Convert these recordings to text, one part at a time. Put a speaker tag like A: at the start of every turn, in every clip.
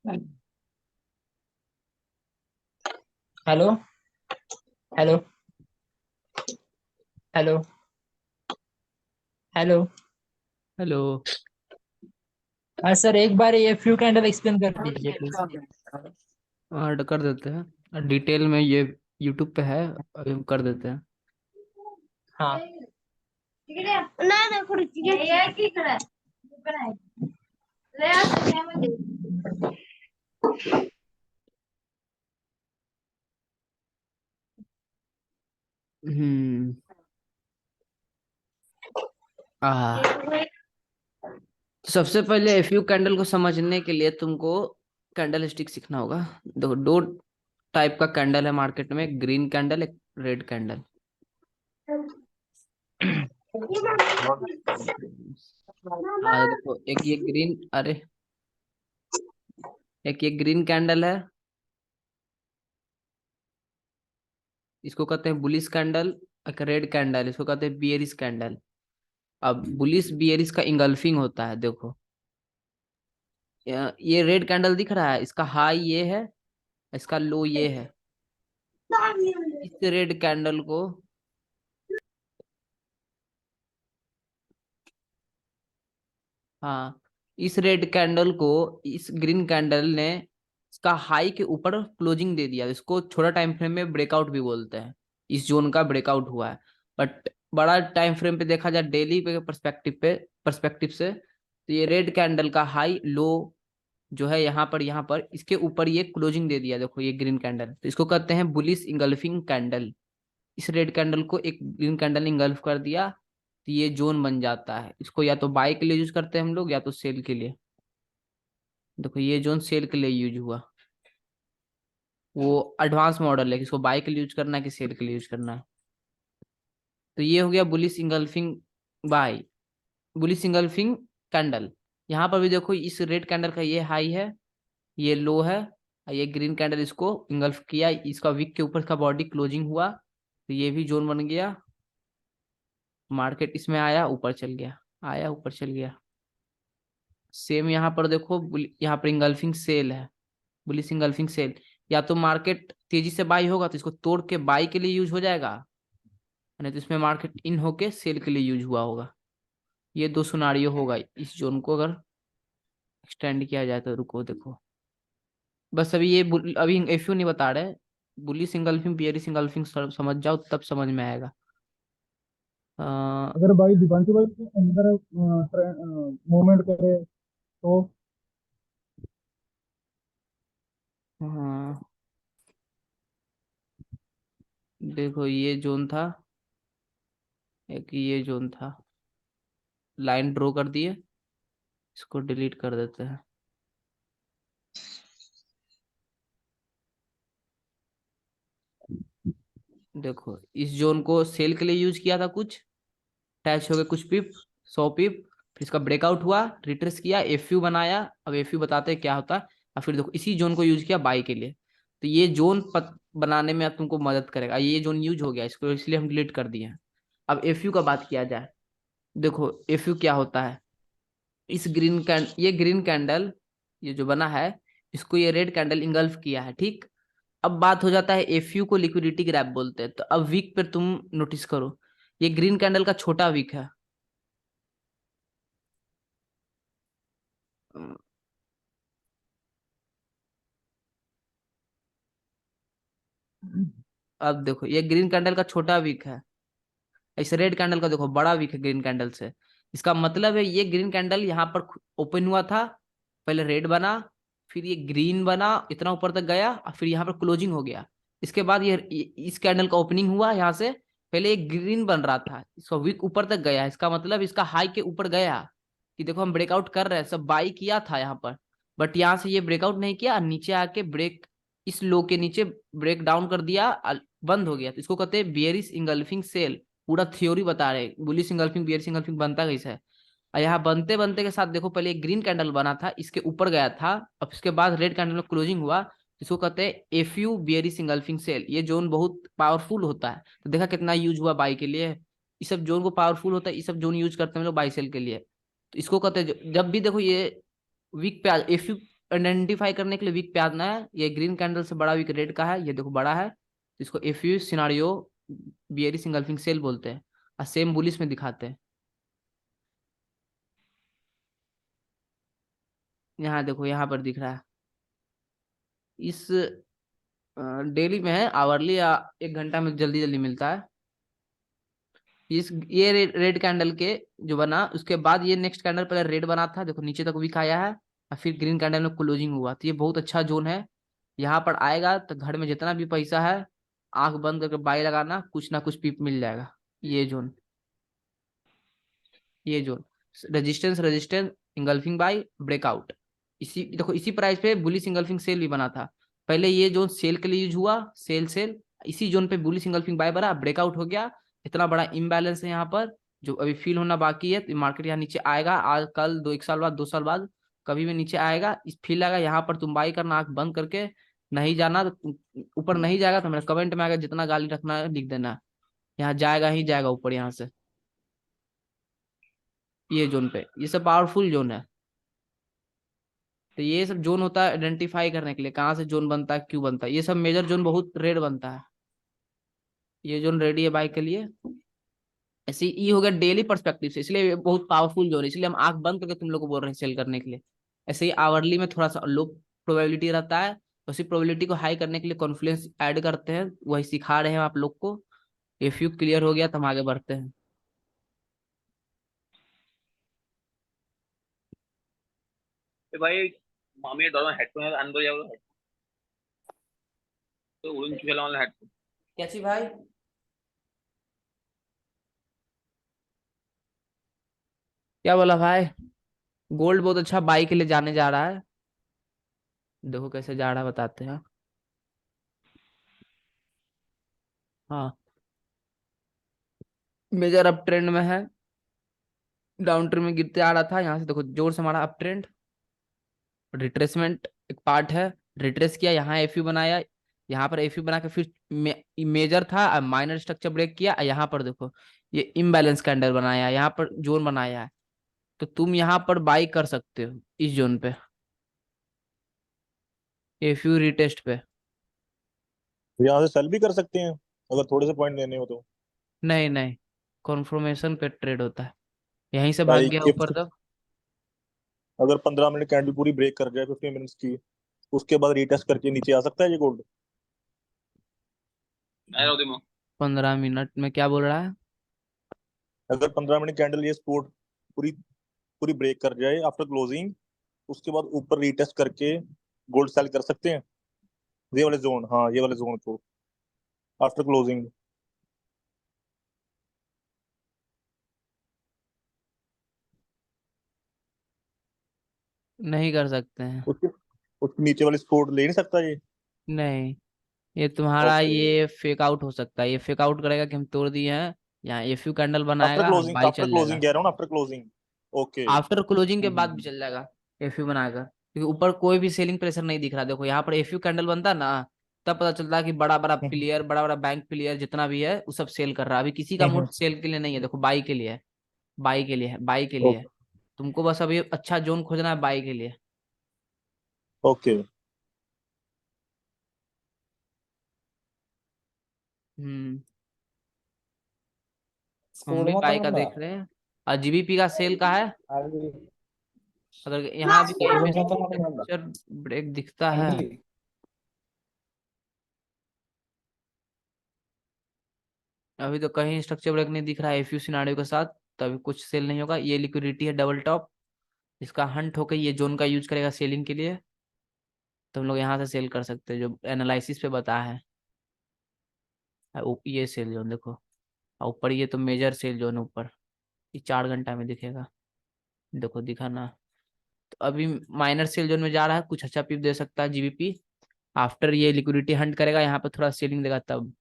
A: Hello. Hello. Hello. Hello.
B: Hello.
A: हाँ sir, एक बार ये फ्लू कैंडल एक्सप्लेन कर दीजिए प्लीज।
B: ऐड कर देते हैं डिटेल में ये। यूट्यूब पे है, अभी हम कर देते हैं।
A: हाँ।
B: हम्म। आ तो सबसे पहले एफयू कैंडल को समझने के लिए तुमको कैंडल स्टिक सीखना होगा। देखो, दो टाइप का कैंडल है मार्केट में, ग्रीन कैंडल, एक रेड कैंडल। हाँ देखो, एक ये ग्रीन, अरे एक ये ग्रीन कैंडल है, इसको कहते हैं बुलिश कैंडल। एक रेड कैंडल, इसको कहते हैं बियरिश कैंडल। अब बुलिश बियरिश का इंगल्फिंग होता है, देखो। ये रेड कैंडल दिख रहा है, इसका हाई ये है, इसका लो ये है। इस रेड कैंडल को, हाँ, इस रेड कैंडल को इस ग्रीन कैंडल ने इसका हाई के ऊपर क्लोजिंग दे दिया। इसको छोटा टाइम फ्रेम में ब्रेकआउट भी बोलते हैं। इस जोन का ब्रेकआउट हुआ है। बट बड़ा टाइम फ्रेम पे देखा जाए, डेली पे पर्सपेक्टिव से, तो ये रेड कैंडल का हाई लो जो है यहाँ पर इसके ऊपर ये क्लोजिंग दे दिया। देखो ये ग्रीन कैंडल, तो इसको कहते हैं बुलिश इंगल्फिंग कैंडल। इस रेड कैंडल को एक ग्रीन कैंडल ने इंगल्फ कर दिया, तो ये जोन बन जाता है। इसको या तो बाय के लिए यूज करते हैं हम लोग, या तो सेल के लिए। देखो ये जोन सेल के लिए यूज हुआ। वो एडवांस मॉडल है कि इसको बाय के लिए यूज करना है कि सेल के लिए यूज करना है। तो ये हो गया bullish engulfing buy, bullish engulfing candle. यहाँ पर भी देखो, इस रेड कैंडल का ये हाई है, ये लो है, और ये ग्रीन कैंडल इसको इंगल्फ किया, इसका विक के ऊपर इसका बॉडी क्लोजिंग हुआ, तो ये भी जोन बन गया। मार्केट इसमें आया, ऊपर चल गया, आया ऊपर चल गया। सेम यहाँ पर देखो, यहाँ पर इंगल्फिंग सेल है, बुलिश इंगल्फिंग सेल। या तो मार्केट तेजी से बाई होगा तो इसको तोड़ के बाई के लिए यूज हो जाएगा, नहीं तो इसमें मार्केट इन होके सेल के लिए यूज हुआ होगा। ये दो सुनारियो होगा इस जोन को अगर एक्सटेंड किया जाए तो। रुको देखो, बस अभी ये अभी एफयू नहीं बता रहे। बुलिश इंगल्फिंग बियरिश इंगल्फिंग समझ जाओ, तब समझ में आएगा।
C: अगर भाई दीपांशु भाई के अंदर मूवमेंट करे तो।
B: हाँ, देखो ये जोन था, एक ये जोन था। लाइन ड्रॉ कर दिए, इसको डिलीट कर देते हैं। देखो इस जोन को सेल के लिए यूज किया था, कुछ टैच हो गए कुछ पिप, 100 पिप। फिर इसका ब्रेकआउट हुआ, रिट्रेस किया, एफयू बनाया। अब एफयू बताते हैं क्या होता है। और फिर देखो इसी जोन को यूज किया बाई के लिए, तो ये जोन बनाने में अब तुमको मदद करेगा। ये जोन यूज हो गया, इसको इसलिए हम डिलीट कर दिए हैं। अब एफयू का बात किया जाए, देखो एफयू क्या होता है। ये ग्रीन कैंडल, ये जो बना है, इसको ये रेड कैंडल इंगल्फ किया है, ठीक। अब बात हो जाता है, एफयू को लिक्विडिटी ग्रैप बोलते हैं। तो अब वीक पर तुम नोटिस करो, ये ग्रीन कैंडल का छोटा वीक है। अब देखो ये ग्रीन कैंडल का छोटा वीक है, इस रेड कैंडल का देखो बड़ा वीक है ग्रीन कैंडल से। इसका मतलब है ये ग्रीन कैंडल यहाँ पर ओपन हुआ था, पहले रेड बना, फिर ये ग्रीन बना, इतना ऊपर तक गया, और फिर यहाँ पर क्लोजिंग हो गया। इसके बाद इस कैंडल का ओपनिंग हुआ यहाँ से। पहले ये ग्रीन बन रहा था, इसका वीक ऊपर तक गया, इसका मतलब इसका हाई के ऊपर गया, कि देखो हम ब्रेकआउट कर रहे हैं, सब बाई किया था यहाँ पर। बट यहाँ से ये ब्रेकआउट नहीं किया, नीचे आके ब्रेक, इस लो के नीचे ब्रेक डाउन कर दिया, बंद हो गया। तो इसको कहते हैं बियरिश इंगल्फिंग सेल। पूरा थ्योरी बता रहे बुलिश इंगल्फिंग बियरिश इंगल्फिंग बनता कैसा है। और यहाँ बनते बनते के साथ देखो, पहले एक ग्रीन कैंडल बना था, इसके ऊपर गया था, अब इसके बाद रेड कैंडल में क्लोजिंग हुआ। इसको कहते हैं एफयू बियरिश इंगल्फिंग सेल। ये जोन बहुत पावरफुल होता है, तो देखा कितना यूज हुआ बाई के लिए। इस सब जोन को पावरफुल होता है, इस सब जोन यूज करते हैं हम लोग बाई सेल के लिए। तो इसको कहते हैं जब भी देखो ये वीक पे एफयू आइडेंटिफाई करने के लिए वीक पे आना है। ये ग्रीन कैंडल से बड़ा वीक रेड का है, ये देखो बड़ा है, इसको FU scenario bearish engulfing sell बोलते हैं और सेम बुलिश में दिखाते हैं। यहाँ देखो यहाँ पर दिख रहा है, इस डेली में है, आवरली या 1 घंटा में जल्दी जल्दी मिलता है। ये रेड कैंडल के जो बना उसके बाद ये नेक्स्ट कैंडल पहले रेड बना था, देखो नीचे तक वीक आया है और फिर ग्रीन कैंडल में क्लोजिंग हुआ, तो ये बहुत अच्छा जोन है। यहाँ पर आएगा तो घर में जितना भी पैसा है आंख बंद करके बाई लगाना, कुछ ना कुछ पीप मिल जाएगा। ये जोन, ये zone resistance resistance engulfing by breakout, इसी देखो इसी प्राइस पे बुलिश इंगल्फिंग सेल भी बना था। पहले ये जोन सेल के लिए यूज हुआ, सेल सेल, इसी जोन पे बुलिश इंगल्फिंग बाय बना, ब्रेकआउट हो गया। इतना बड़ा इम्बैलेंस है यहाँ पर जो अभी फील होना बाकी है, तो मार्केट यहाँ नीचे आएगा आज कल 1 साल बाद 2 साल बाद कभी भी नीचे आएगा, इस फील आएगा यहाँ पर तुम बाई करना, आंख बंद करके नहीं जाना, तो ऊपर नहीं जाएगा तो मेरे कमेंट में आएगा जितना गाली रखना है लिख देना, यहाँ जाएगा ही जाएगा ऊपर यहाँ से। ये जोन पे ये सब पावरफुल जोन है। तो ये सब जोन होता है आइडेंटिफाई करने के लिए कहाँ से जोन बनता है, क्यों बनता है। ये सब मेजर जोन बहुत रेड बनता है, ये जोन रेडी है बाई के लिए। ऐसे ही हो गया डेली पर्सपेक्टिव से, इसलिए ये बहुत पावरफुल जोन है, इसलिए हम आंख बंद करके तुम लोग को बोल रहे हैं सेल करने के लिए। ऐसे ही आवरली में थोड़ा सा लो प्रोबेबिलिटी रहता है, उसी प्रोबेबिलिटी को हाई करने के लिए कॉन्फिडेंस ऐड करते हैं, वही सिखा रहे हैं आप लोग को। इफ यू क्लियर हो गया तो हम आगे बढ़ते हैं।
D: ए भाई मामी दोनों हेडफोन अंदर जाओ, हेडफोन तो उड़न चुला वाला हेडफोन।
B: कैसी भाई? क्या बोला भाई? गोल्ड बहुत अच्छा बाई के लिए जाने जा रहा है, देखो कैसे जा रहा है बताते हैं। हाँ, मेजर अप ट्रेंड में है, डाउन ट्रेंड में गिरते आ रहा था, यहाँ से देखो जोर से हमारा अप ट्रेंड, रिट्रेसमेंट एक पार्ट है, रिट्रेस किया, यहाँ एफयू बनाया, यहाँ पर एफयू बना के फिर मेजर था, माइनर स्ट्रक्चर ब्रेक किया, यहाँ पर देखो ये इम्बैलेंस कैंडल बनाया, यहाँ पर जोन बनाया है, तो तुम यहाँ पर बाई कर सकते हो इस जोन पे, एफयू रिटेस्ट पे।
E: तो यहाँ से सेल भी कर सकते हैं अगर थोड़े से पॉइंट लेने हो तो।
B: नहीं नहीं, कॉन्फर्मेशन पे ट्रेड होता है, यहीं से भाग गया
E: लाइक
B: ऊपर तक।
E: अगर 15 मिनट कैंडल पूरी ब्रेक कर जाए 15 मिनट्स की, उसके बाद रीटेस्ट करके नीचे आ सकता है ये गोल्ड।
D: आया रहो दिमाग।
B: 15 मिनट में क्या बोल रहा है?
E: अगर 15 मिनट कैंडल ये सपोर्ट पूरी पूरी ब्रेक कर जाए आफ्टर क्लोजिंग, उसके बाद ऊपर रीटेस्ट करके गोल्ड सेल कर सकते हैं ये वाले जोन, हाँ ये वाले जोन को आफ्टर क्लोजिंग।
B: नहीं कर सकते हैं।
E: उसके उसके नीचे वाली सपोर्ट ले नहीं सकता ये।
B: नहीं, ये तुम्हारा
E: ओके।
B: ये फेक आउट हो सकता है, ये फेक आउट करेगा कि हम तोड़ दिए हैं, यहाँ एफयू कैंडल
E: आफ्टर
B: बनाएगा
E: क्लोजिंग,
B: बाई
E: आफ्टर
B: चल
E: क्लोजिंग
B: जाएगा,
E: कह रहा हूँ ना, after closing. Okay.
B: After closing के बाद भी चल जाएगा एफयू बनाएगा, क्योंकि ऊपर कोई भी सेलिंग प्रेशर नहीं दिख रहा। देखो यहाँ पर एफयू कैंडल बनता ना, तब पता चलता है कि बड़ा बड़ा प्लेयर, बड़ा बड़ा बैंक प्लेयर जितना भी है वो सब सेल कर रहा है। अभी किसी का मूड सेल के लिए नहीं है, देखो बाई के लिए है, बाई के लिए है, बाई के लिए है। तुमको बस अभी अच्छा जोन खोजना है बाई के लिए।
E: ओके।
B: हम्म, हम भी
C: छोड़ना था
B: बाई का
C: बंदा
B: देख रहे हैं, और जीबीपी का सेल का है।
C: आगे
B: अगर यहाँ भी कहीं पे
C: छोड़ना था बंदा
B: स्ट्रक्चर ब्रेक दिखता है,
C: आगे
B: अभी तो कहीं स्ट्रक्चर ब्रेक नहीं दिख रहा है एफयू सिनारियो के साथ, तो अभी कुछ सेल नहीं होगा। ये लिक्विडिटी है डबल टॉप, इसका हंट होकर ये जोन का यूज करेगा सेलिंग के लिए, तो हम लोग यहाँ से सेल कर सकते हैं जो एनालिसिस पे बता है। ये सेल जोन देखो, और ऊपर ये तो मेजर सेल जोन है ऊपर, ये 4 घंटा में दिखेगा, देखो दिखा ना। तो अभी माइनर सेल जोन में जा रहा है, कुछ अच्छा पिप दे सकता है जीबीपी, आफ्टर ये लिक्विडिटी हंट करेगा यहाँ पे थोड़ा सेलिंग देगा तब।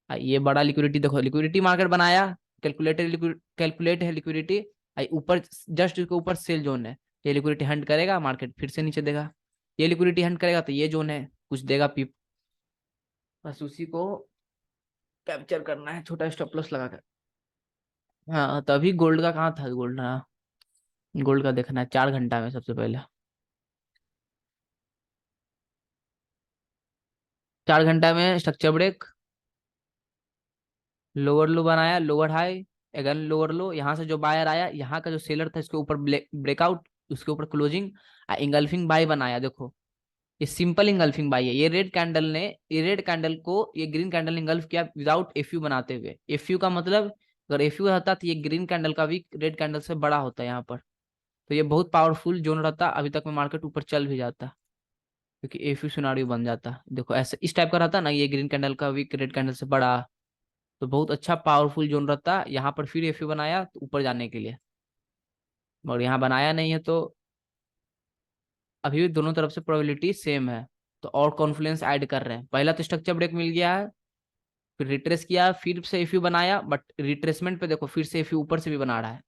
B: ये बड़ा लिक्विडिटी देखो, लिक्विडिटी मार्केट बनाया, कैलकुलेट है लिक्विडिटी, ऊपर जस्ट इसके ऊपर सेल जोन है, ये लिक्विडिटी हंट करेगा मार्केट फिर से नीचे देगा, ये लिक्विडिटी हंट करेगा तो ये जोन है कुछ देगा पिप, बस उसी को कैप्चर करना है छोटा स्टॉप लॉस लगाकर। हाँ, तभी गोल्ड का कहाँ था, गोल्ड, हाँ गोल्ड का देखना है 4 घंटा में सबसे पहले। 4 घंटा में स्ट्रक्चर ब्रेक, लोअर लो बनाया, लोअर हाई, अगेन लोअर लो, यहाँ से जो बायर आया, यहाँ का जो सेलर था इसके ऊपर ब्रेकआउट, उसके ऊपर क्लोजिंग, इंगल्फिंग बाय बनाया। देखो ये सिंपल इंगल्फिंग बाय है। ये रेड कैंडल ने, ये रेड कैंडल को ये ग्रीन कैंडल ने इंगल्फ किया विदाउट एफयू बनाते हुए। एफयू का मतलब अगर एफयू रहता तो ये ग्रीन कैंडल का भी रेड कैंडल से बड़ा होता है यहाँ पर। तो ये बहुत पावरफुल जोन रहता, अभी तक में मार्केट ऊपर चल भी जाता क्योंकि एफयू सिनारियो बन जाता। देखो ऐसे इस टाइप का रहता ना, ये ग्रीन कैंडल का भी रेड कैंडल से बड़ा, तो बहुत अच्छा पावरफुल जोन रहता। यहाँ पर फिर एफयू बनाया तो ऊपर जाने के लिए, और यहाँ बनाया नहीं है तो अभी भी दोनों तरफ से प्रोबेबिलिटी सेम है। तो और कॉन्फ्लुएंस ऐड कर रहे हैं। पहला तो स्ट्रक्चर ब्रेक मिल गया है, फिर रिट्रेस किया, फिर से एफयू बनाया, बट रिट्रेसमेंट पे देखो फिर से एफयू ऊपर से भी बना रहा है।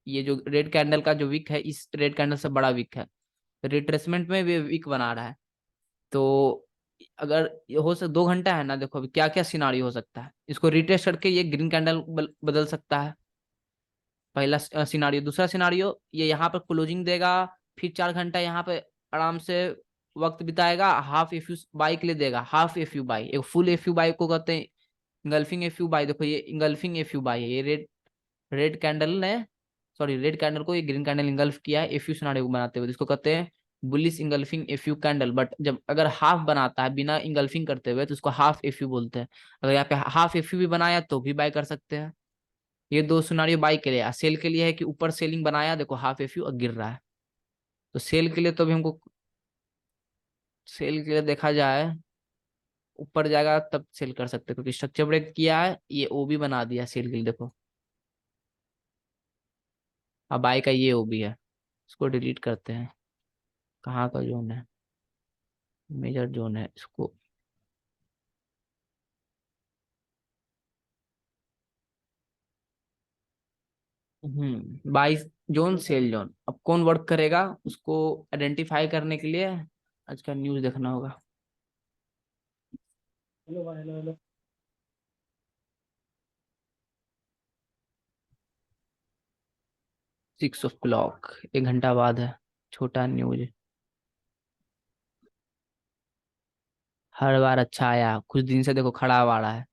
B: ये जो रेड कैंडल का जो विक है इस रेड कैंडल से बड़ा विक है, रिट्रेसमेंट में भी विक बना रहा है। तो अगर ये हो सक 2 घंटा है ना, देखो अभी क्या क्या सिनारियो हो सकता है। इसको रिट्रेस करके ये ग्रीन कैंडल बदल सकता है, पहला सिनारियो। दूसरा सिनारियो ये यहाँ पर क्लोजिंग देगा, फिर 4 घंटा यहाँ पे आराम से वक्त बिताएगा, हाफ एफ यू बाई के लिए देगा, हाफ एफ यू बाई। एक फुल एफ यू बाई को कहते हैं इंगल्फिंग एफ यू बाई। देखो ये इंगल्फिंग एफ यू बाई है, ये रेड कैंडल ने, सॉरी रेड कैंडल को ये ग्रीन कैंडल इंगल्फ किया है एफ यू सिनारियो को बनाते हुए, जिसको कहते हैं bullish engulfing F you candle. But जब अगर हाफ बनाता है बिना इंगल्फिंग करते हुए तो उसको हाफ एफ यू बोलते हैं। अगर यहाँ पे हाफ एफ यू भी बनाया तो भी बाय कर सकते हैं। ये 2 सिनारियो बाई के लिए। सेल के लिए है कि ऊपर सेलिंग बनाया, देखो हाफ एफ यू गिर रहा है, तो सेल के लिए तो अभी हमको, सेल के लिए देखा जाए ऊपर जाएगा तब सेल कर सकते हैं, क्योंकि स्ट्रक्चर ब्रेक किया है, ये ओ भी बना दिया सेल के लिए। देखो अब बाई का ये ओ भी है, इसको डिलीट करते हैं। कहाँ का जोन है, मेजर जोन है, इसको बाई जोन सेल जोन। अब कौन वर्क करेगा उसको आइडेंटिफाई करने के लिए आज का न्यूज देखना होगा।
C: हेलो भाई, हेलो हेलो।
B: 6 o'clock, 1 घंटा बाद है, छोटा न्यूज। हर बार अच्छा आया, कुछ दिन से देखो खड़ा हुआ रहा है,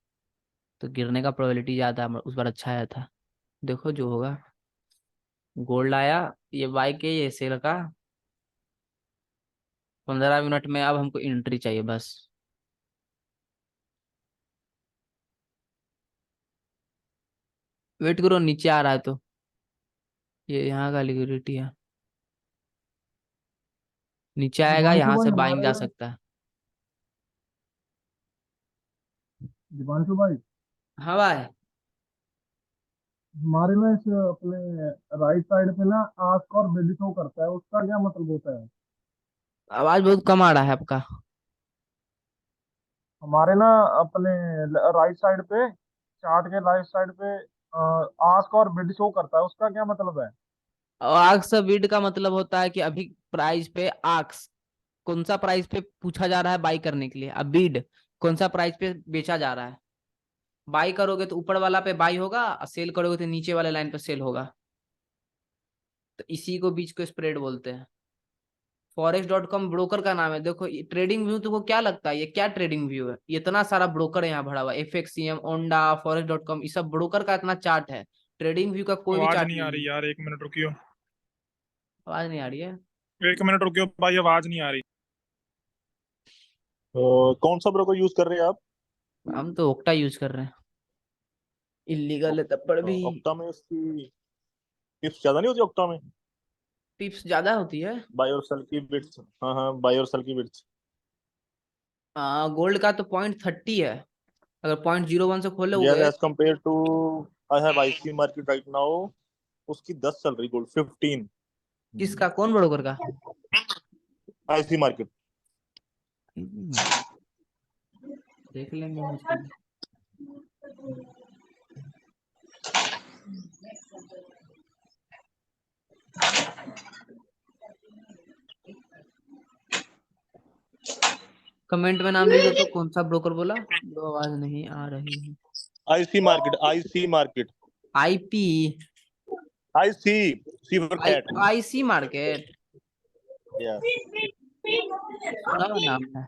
B: तो गिरने का प्रोबेबिलिटी ज्यादा है। उस बार अच्छा आया था, देखो जो होगा। गोल्ड आया, ये बाई के ये सेल का 15 मिनट में। अब हमको एंट्री चाहिए बस। वेट करो, नीचे आ रहा है तो ये यहाँ का लिक्विडिटी है, नीचे आएगा
C: दिवांशु
B: यहाँ
C: भाई
B: से बाइंग जा
C: हमारे,
B: सकता है।
C: दिवांशु भाई
B: हाँ भाई,
C: हमारे में इस अपने राइट साइड पे ना आस्क और बिड शो करता है, उसका क्या मतलब होता है?
B: आवाज बहुत कम आ रहा है आपका।
C: हमारे ना अपने राइट साइड पे, चार्ट के राइट साइड पे आस्क और बिड शो करता है, उसका क्या मतलब है?
B: और आक्स बीड का मतलब होता है कि अभी प्राइस पे आक्स, कौन सा प्राइस पे पूछा जा रहा है बाई करने के लिए। अब बीड कौन सा प्राइस पे बेचा जा रहा है। बाई करोगे तो ऊपर वाला पे बाई होगा, और सेल करोगे तो नीचे वाले लाइन पे सेल होगा। तो इसी को बीच को स्प्रेड बोलते हैं। फॉरेक्स.com ब्रोकर का नाम है। देखो ये ट्रेडिंग व्यू तुमको क्या लगता है, ये क्या ट्रेडिंग व्यू है? ये इतना सारा ब्रोकर है यहाँ भरा हुआ, FXCM, ओंडा, फॉरेक्स.com, ये सब ब्रोकर का इतना चार्ट है। ट्रेडिंग व्यू का कोई भी
F: आवाज
B: चार्ट
F: नहीं आ
B: नहीं
F: रही
B: है।
F: यार, 1 मिनट रुकियो।
B: आवाज नहीं आ रही है?
F: 1 मिनट रुकियो भाई, आवाज नहीं आ रही।
E: कौन सा ब्रोकर यूज कर रहे हैं आप?
B: हम तो ओक्टा यूज कर रहे हैं, इलीगल है तब पर भी।
E: ऑक्टा में उसकी टिप्स ज्यादा नहीं होती ऑक्टा में?
B: टिप्स ज्यादा होती है।
E: बाय और सेल की बिट्स, हाँ हाँ, बाय और सेल की बिट्स।
B: गोल्ड का तो 0.30 है, अगर 0.01 से खोले
E: यार
B: हुए।
E: As compare to, I have IC market right now, उसकी 10 चल रही, गोल्ड 15।
B: किसका, कौन ब्रोकर का?
E: IC market.
B: देख लेंगे हम उसको। कमेंट में नाम लिख दो तो, कौन सा ब्रोकर बोला जो आवाज नहीं आ रही है?
E: IC market, IC market,
B: IP,
E: IC, C for cat.
B: IC market,
E: या
B: सुना हुआ नाम है।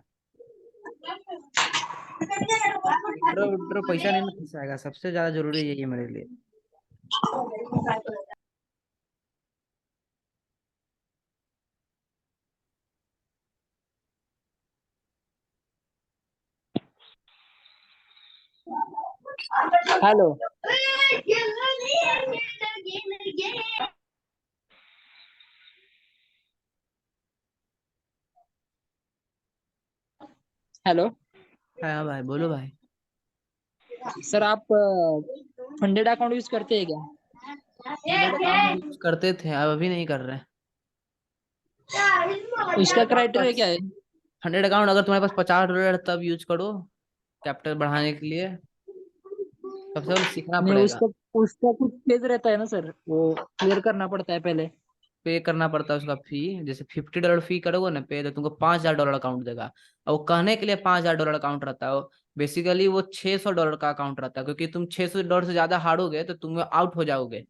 B: विड्रो पैसा नहीं ना फंसाएगा, सबसे ज्यादा जरूरी यही है मेरे लिए।
A: हेलो। हेलो
B: हाँ भाई, बोलो भाई।
A: सर, आप फंडेड अकाउंट यूज करते हैं क्या?
B: फंडेड अकाउंट यूज करते थे, अब अभी नहीं कर रहे।
A: उसका क्राइटेरिया क्या है?
B: फंडेड अकाउंट अगर तुम्हारे पास $50 तब यूज करो, कैपिटल बढ़ाने के लिए। सबसे पहले सीखना
A: नहीं,
B: पड़ेगा।
A: उसका उसका कुछ फेज रहता है ना सर, वो क्लियर करना पड़ता है पहले।
B: पे करना पड़ता है उसका फी। जैसे $50 फी करोगे ना पे, तो तुमको $5000 अकाउंट देगा। और वो कहने के लिए $5000 अकाउंट रहता है, वो बेसिकली वो $600 का अकाउंट रहता है, क्योंकि तुम $600 से ज्यादा हारोगे तो तुम आउट हो जाओगे।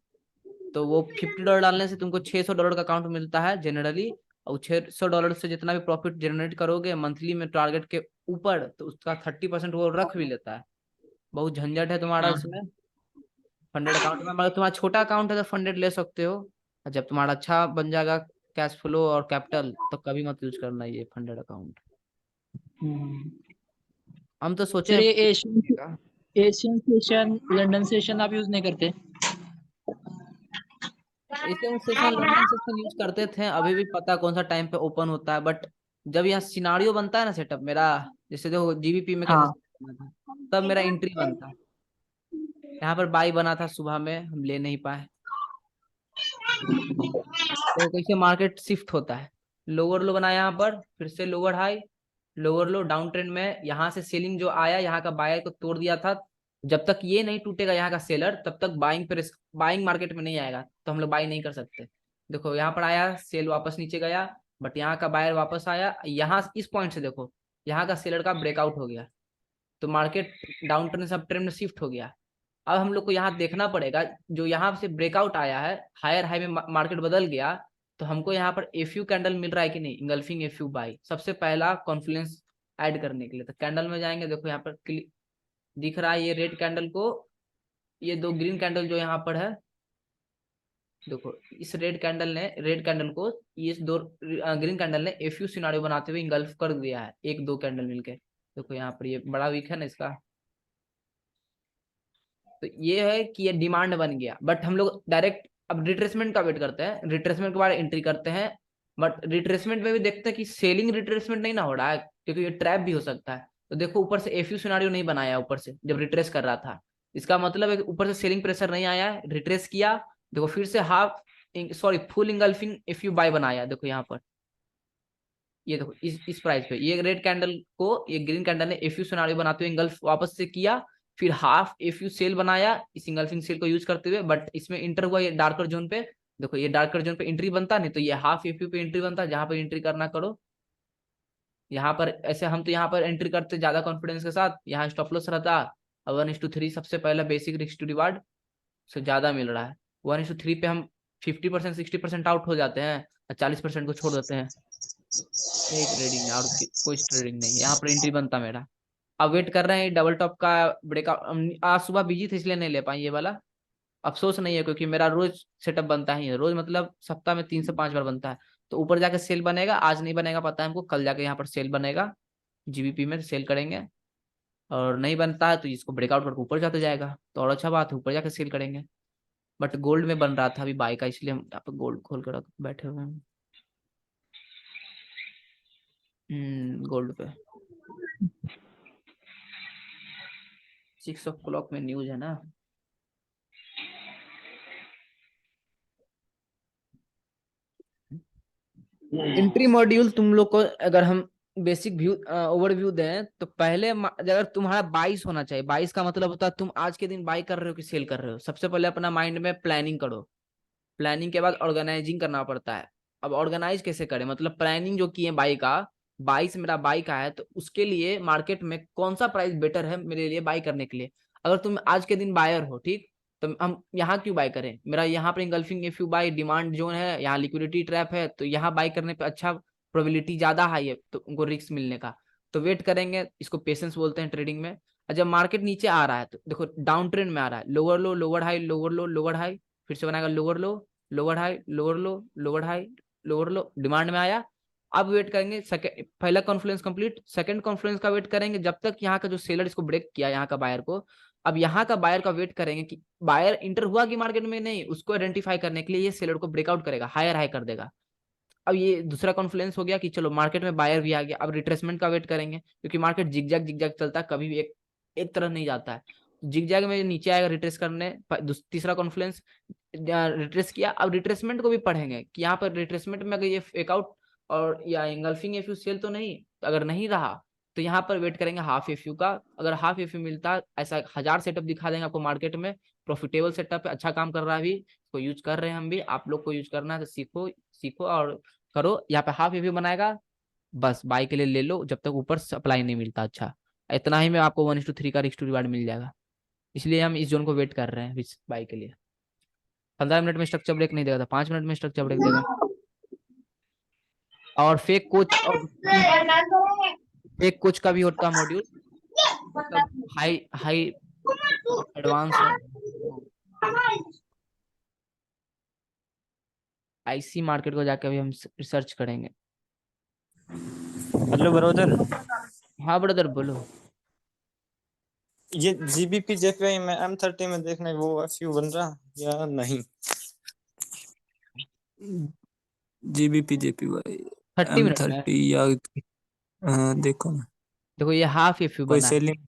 B: तो वो $50 डालने से तुमको $600 का अकाउंट मिलता है जनरली। और $600 से जितना भी प्रॉफिट जनरेट करोगे मंथली में टारगेट के ऊपर, तो उसका 30% वो रख भी लेता है। बहुत झंझट है तुम्हारा
A: हाँ।
B: इसमें। फंडेड अकाउंट में, मगर तुम्हारा छोटा अकाउंट है तो फंडेड ले सकते हो। और जब तुम्हारा अच्छा बन जाएगा कैश फ्लो और कैपिटल, तो कभी मत यूज करना ये फंडेड अकाउंट।
A: हम्म।
B: हम तो सोचे
A: सर,
B: हैं
A: ये
B: लेने का।
A: एशियन सेशन, लंदन सेशन आप यूज नहीं करते?
B: Asian session, London session use करते थे, अभी भी पता कौन सा टाइम पे ओपन होता है, बट जब यहाँ सिनारियो बनता है ना सेटअप मेरा, जैसे देखो जीबीपी में कैसे
A: हाँ।
B: setup बना था, तब मेरा एंट्री बनता है। यहाँ पर बाई बना था सुबह में, हम ले नहीं पाए। तो कैसे मार्केट शिफ्ट होता है, लोअर लो बनाया यहाँ पर, फिर से लोअर हाई, लोअर लो, डाउन ट्रेंड में यहाँ से सेलिंग जो आया, यहाँ का बायर को तोड़ दिया था। जब तक ये नहीं टूटेगा यहाँ का सेलर, तब तक बाइंग पर, बाइंग मार्केट में नहीं आएगा, तो हम लोग बाई नहीं कर सकते। देखो यहाँ पर आया, सेल वापस नीचे गया, बट यहाँ का बायर वापस आया, यहाँ इस पॉइंट से देखो, यहाँ का सेलर का ब्रेकआउट हो गया, तो मार्केट डाउन ट्रेंड से अप ट्रेंड में शिफ्ट हो गया। अब हम लोग को यहाँ देखना पड़ेगा, जो यहाँ से ब्रेकआउट आया है, हायर हाई में मार्केट बदल गया, तो हमको यहाँ पर एफयू कैंडल मिल रहा है कि नहीं, इंगल्फिंग एफयू बाई, सबसे पहला कॉन्फ्लुएंस ऐड करने के लिए। तो कैंडल में जाएंगे, देखो यहाँ पर दिख रहा है ये रेड कैंडल को, ये दो ग्रीन कैंडल जो यहाँ पर है, देखो इस रेड कैंडल को, ये दो ग्रीन कैंडल ने एफयू सिनारियो बनाते हुए इंगल्फ कर दिया है, एक दो कैंडल मिलके। देखो यहाँ पर ये बड़ा वीक है ना इसका। तो ये है कि ये डिमांड बन गया, बट हम लोग डायरेक्ट अब रिट्रेसमेंट का वेट करते हैं, रिट्रेसमेंट के बाद एंट्री करते हैं। बट रिट्रेसमेंट में भी देखते हैं कि सेलिंग रिट्रेसमेंट नहीं ना हो रहा है, क्योंकि ये ट्रैप भी हो सकता है। तो देखो ऊपर से एफयू सिनारियो नहीं बनाया, ऊपर से जब रिट्रेस कर रहा था, इसका मतलब है कि ऊपर से सेलिंग प्रेशर नहीं आया है, रिट्रेस किया, देखो फिर से half, sorry full engulfing FU buy बनाया, देखो यहाँ पर, ये देखो इस प्राइस पे ये रेड कैंडल को ये ग्रीन कैंडल ने एफयू सिनारियो बनाते हुए इंगल्फ वापस से किया, फिर हाफ एफयू सेल बनाया इस इंगल्फिंग सेल को यूज करते हुए, बट इसमें इंटर हुआ ये डार्कर जोन पे। देखो ये डार्कर जोन पे एंट्री बनता नहीं, तो ये हाफ एफयू पे एंट्री बनता, जहां पर एंट्री करना करो। यहाँ पर ऐसे हम तो यहाँ पर एंट्री करते ज्यादा कॉन्फिडेंस के साथ, यहाँ स्टॉप लॉस रहता। अब 1:3 सबसे पहला बेसिक रिस्क टू रिवार्ड से ज्यादा मिल रहा है। 1:3 पे हम 50% 60% आउट हो जाते हैं, और 40% को छोड़ देते हैं। एक ट्रेडिंग और कोई ट्रेडिंग नहीं, यहाँ पर एंट्री बनता मेरा। अब वेट कर रहे हैं डबल टॉप का ब्रेकआउट। आज सुबह बिजी थे इसलिए नहीं ले पाए ये वाला। अफसोस नहीं है, क्योंकि मेरा रोज सेटअप बनता ही है, रोज मतलब सप्ताह में 3 से 5 बार बनता है। तो ऊपर जाके सेल बनेगा, आज नहीं बनेगा पता है हमको, कल जाके यहाँ पर सेल बनेगा, जीबीपी में सेल करेंगे। और नहीं बनता है तो इसको ब्रेकआउट करके ऊपर जाते जाएगा, तो और अच्छा बात है, ऊपर जाके सेल करेंगे। बट गोल्ड में बन रहा था अभी बाय का, इसलिए हम यहाँ पर गोल्ड खोल कर बैठे हुए हैं। गोल्ड पे 6 o'clock में न्यूज है ना। एंट्री मॉड्यूल तुम लोग को अगर हम बेसिक व्यू ओवरव्यू दें, तो पहले अगर तुम्हारा 22 होना चाहिए, 22 का मतलब होता है तुम आज के दिन बाई कर रहे हो कि सेल कर रहे हो। सबसे पहले अपना माइंड में प्लानिंग करो, प्लानिंग के बाद ऑर्गेनाइजिंग करना पड़ता है। अब ऑर्गेनाइज कैसे करें, मतलब प्लानिंग जो किए बाई का, 22 मेरा बाई का है, तो उसके लिए मार्केट में कौन सा प्राइस बेटर है मेरे लिए बाई करने के लिए। अगर तुम आज के दिन बायर हो, ठीक, तो हम यहाँ क्यों बाय करें, मेरा यहाँ पर engulfing FU buy demand zone है, यहाँ लिक्विडिटी ट्रैप है, तो यहाँ बाय करने पे अच्छा प्रोबेबिलिटी ज्यादा हाई है तो उनको रिस्क मिलने का। तो वेट करेंगे, इसको पेशेंस बोलते हैं ट्रेडिंग में। और जब मार्केट नीचे आ रहा है तो देखो डाउन ट्रेंड में आ रहा है, लोअर लो लोअर हाई लोअर लो लोअर हाई, फिर से बनाएगा लोअर लो लोअर हाई लोअर लो लोअर हाई लोअर लो, डिमांड में आया। अब वेट करेंगे सेकंड, पहला कॉन्फ्लुएंस कंप्लीट, सेकंड कॉन्फ्लुएंस का वेट करेंगे जब तक यहाँ का जो सेलर इसको ब्रेक किया यहाँ का बायर को। अब यहाँ का बायर का वेट करेंगे कि बायर इंटर हुआ कि मार्केट में नहीं, उसको आइडेंटिफाई करने के लिए ये सेलर को ब्रेकआउट करेगा, हायर हाई कर देगा। अब ये दूसरा कॉन्फ्लुएंस हो गया कि चलो मार्केट में बायर भी आ गया। अब रिट्रेसमेंट का वेट करेंगे क्योंकि मार्केट जिगजैग जिगजैग चलता है, कभी भी एक तरह नहीं जाता है। जिगजैग में नीचे आएगा रिट्रेस करने, तीसरा कॉन्फ्लुएंस रिट्रेस किया। अब रिट्रेसमेंट को भी पढ़ेंगे कि यहाँ पर रिट्रेसमेंट में अगर ये फेकआउट और या इंगल्फिंग एफयू सेल तो नहीं, अगर नहीं रहा तो यहाँ पर वेट करेंगे हाफ एफयू का। अगर हाफ एफयू मिलता है, ऐसा 1000 सेटअप दिखा देंगे आपको मार्केट में, प्रॉफिटेबल सेटअप है, अच्छा काम कर रहा है, अभी इसको यूज कर रहे हैं हम भी, आप लोग को यूज करना है तो सीखो सीखो और करो। यहाँ पे हाफ एफयू बनाएगा, बस बाई के लिए ले लो जब तक ऊपर सप्लाई नहीं मिलता। अच्छा इतना ही में आपको 1:3 का रिस्क टू रिवार्ड मिल जाएगा, इसलिए हम इस जोन को वेट कर रहे हैं बाई के लिए। 15 मिनट में स्ट्रक्चर ब्रेक नहीं देगा था, 5 मिनट में स्ट्रक्चर ब्रेक देगा। और फेक कोच का भी होता है मॉड्यूल, मतलब हाई हाई एडवांस है। आईसी मार्केट को जाके अभी हम रिसर्च करेंगे।
G: हेलो ब्रदर,
B: हाँ ब्रदर बोलो।
G: ये जीबीपी जेपीआई में M30 में देखना है वो एफयू बन रहा या नहीं? जीबीपी जेपीआई
B: 30 मिनट में
G: M30 या देखो ना,
B: देखो ये हाफ एफयू
G: कोई
B: बना है।
G: सेलिंग?